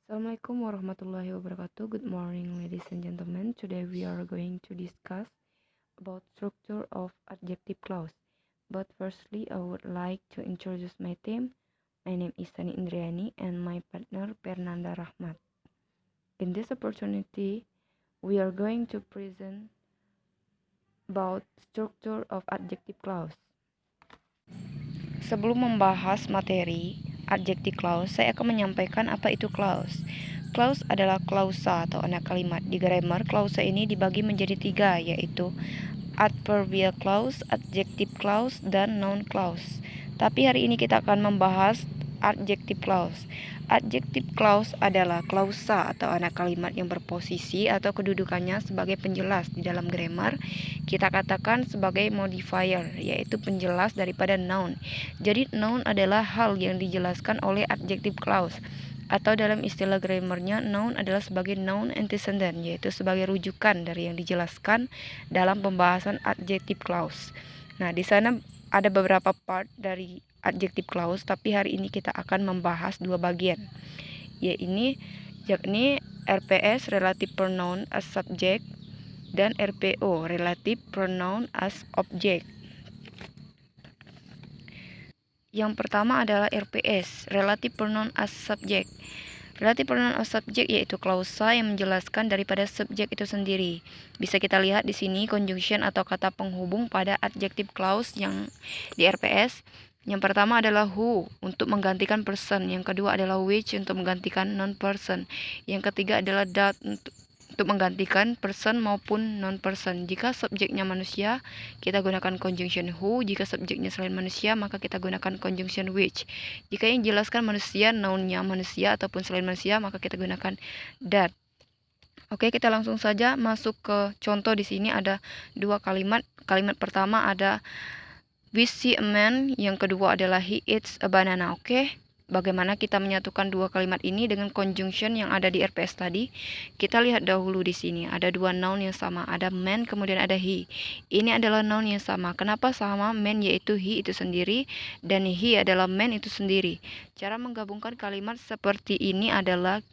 Assalamualaikum warahmatullahi wabarakatuh. Good morning, ladies and gentlemen. Today we are going to discuss about structure of adjective clause. But firstly, I would like to introduce my team. My name is Sani Indriani and my partner Fernanda Rahmat. In this opportunity, we are going to present about structure of adjective clause. Sebelum membahas materi adjective clause, saya akan menyampaikan apa itu clause. Clause adalah klausa atau anak kalimat. Di grammar, klausa ini dibagi menjadi 3, yaitu adverbial clause, adjective clause, dan noun clause. Tapi hari ini kita akan membahas adjective clause. Adjective clause adalah klausa atau anak kalimat yang berposisi atau kedudukannya sebagai penjelas di dalam grammar. Kita katakan sebagai modifier, yaitu penjelas daripada noun. Jadi noun adalah hal yang dijelaskan oleh adjective clause. Atau dalam istilah grammarnya, noun adalah sebagai noun antecedent, yaitu sebagai rujukan dari yang dijelaskan dalam pembahasan adjective clause. Nah, di sana ada beberapa part dari adjective clause, tapi hari ini kita akan membahas 2 bagian, yakni RPS relative pronoun as subject dan RPO relative pronoun as object. Yang pertama adalah RPS, Relative Pronoun as Subject. Relative Pronoun as Subject yaitu klausa yang menjelaskan daripada subjek itu sendiri. Bisa kita lihat di sini conjunction atau kata penghubung pada adjective clause yang di RPS. Yang pertama adalah who untuk menggantikan person, yang kedua adalah which untuk menggantikan non-person, yang ketiga adalah that untuk menggantikan person maupun non-person. Jika subjeknya manusia, kita gunakan conjunction who. Jika subjeknya selain manusia, maka kita gunakan conjunction which. Jika yang jelaskan manusia, nounnya manusia ataupun selain manusia, maka kita gunakan that. Oke, kita langsung saja masuk ke contoh. Di sini ada 2 kalimat. Kalimat pertama ada we see a man, yang kedua adalah he eats a banana. Oke. Bagaimana kita menyatukan 2 kalimat ini dengan conjunction yang ada di RPS tadi? Kita lihat dahulu di sini ada 2 noun yang sama, ada man kemudian ada he. Ini adalah noun yang sama. Kenapa sama? Man yaitu he itu sendiri dan he adalah man itu sendiri. Cara menggabungkan kalimat seperti ini adalah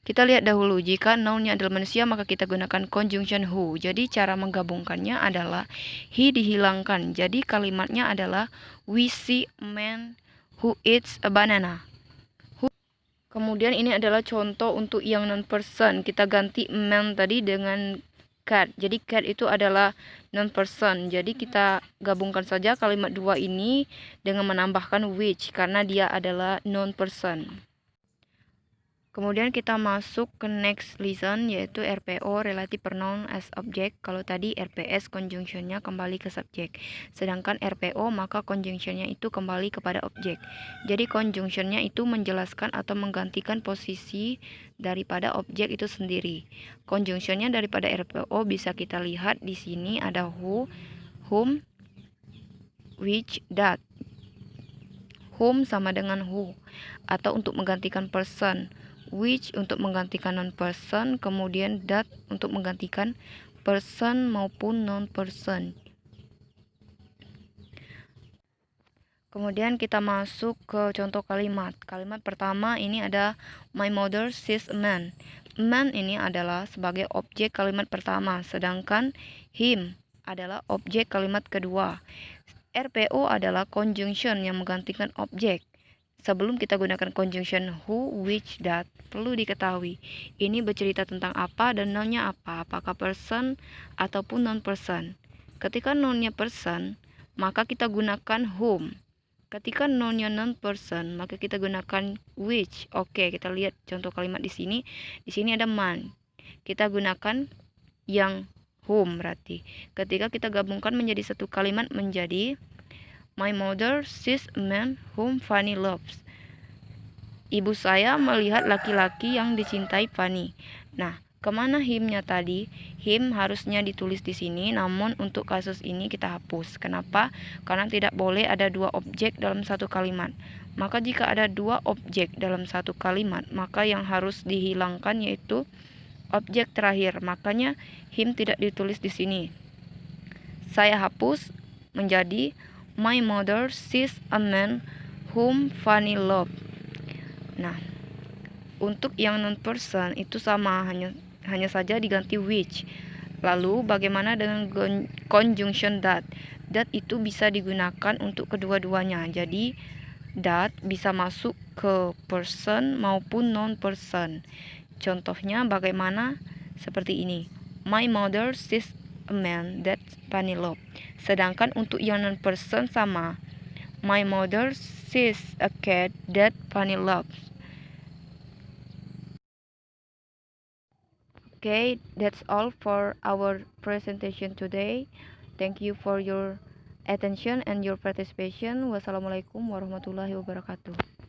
kita lihat dahulu, jika nounnya adalah manusia maka kita gunakan conjunction who. Jadi cara menggabungkannya adalah he dihilangkan. Jadi kalimatnya adalah we see a man who eats a banana. Kemudian ini adalah contoh untuk yang non-person. Kita ganti man tadi dengan cat. Jadi cat itu adalah non-person. Jadi kita gabungkan saja kalimat 2 ini dengan menambahkan which karena dia adalah non-person. Kemudian kita masuk ke next lesson, yaitu RPO relative pronoun as object. Kalau tadi RPS conjunctionnya kembali ke subjek, sedangkan RPO maka conjunctionnya itu kembali kepada objek. Jadi conjunctionnya itu menjelaskan atau menggantikan posisi daripada objek itu sendiri. Conjunctionnya daripada RPO bisa kita lihat di sini ada who, whom, which, that. Whom sama dengan who, atau untuk menggantikan person, which untuk menggantikan non-person, kemudian that untuk menggantikan person maupun non-person. Kemudian kita masuk ke contoh kalimat. Kalimat pertama ini ada my mother sees a man. Man ini adalah sebagai objek kalimat pertama, sedangkan him adalah objek kalimat kedua. RPO adalah conjunction yang menggantikan objek. Sebelum kita gunakan conjunction who, which, that, perlu diketahui ini bercerita tentang apa dan nounnya apa, apakah person ataupun non-person. Ketika nounnya person, maka kita gunakan whom. Ketika nounnya non-person, maka kita gunakan which. Oke, kita lihat contoh kalimat di sini. Di sini ada man. Kita gunakan yang whom berarti. Ketika kita gabungkan menjadi satu kalimat menjadi my mother sees a man whom Fanny loves. Ibu saya melihat laki-laki yang dicintai Fanny. Nah, kemana himnya tadi? Him harusnya ditulis di sini, namun untuk kasus ini kita hapus. Kenapa? Karena tidak boleh ada 2 objek dalam satu kalimat. Maka jika ada 2 objek dalam satu kalimat, maka yang harus dihilangkan yaitu objek terakhir. Makanya him tidak ditulis di sini. Saya hapus menjadi my mother sees a man whom Fanny loves. Nah, Untuk yang non-person itu sama, hanya saja diganti which. Lalu bagaimana dengan conjunction that? That itu bisa digunakan untuk kedua-duanya. Jadi that bisa masuk ke person maupun non-person. Contohnya bagaimana? Seperti ini. My mother sees a man that Fanny loves. Sedangkan untuk yang non-person sama. My mother sees a cat that Fanny loves. Okay, that's all for our presentation today. Thank you for your attention and your participation. Wassalamualaikum warahmatullahi wabarakatuh.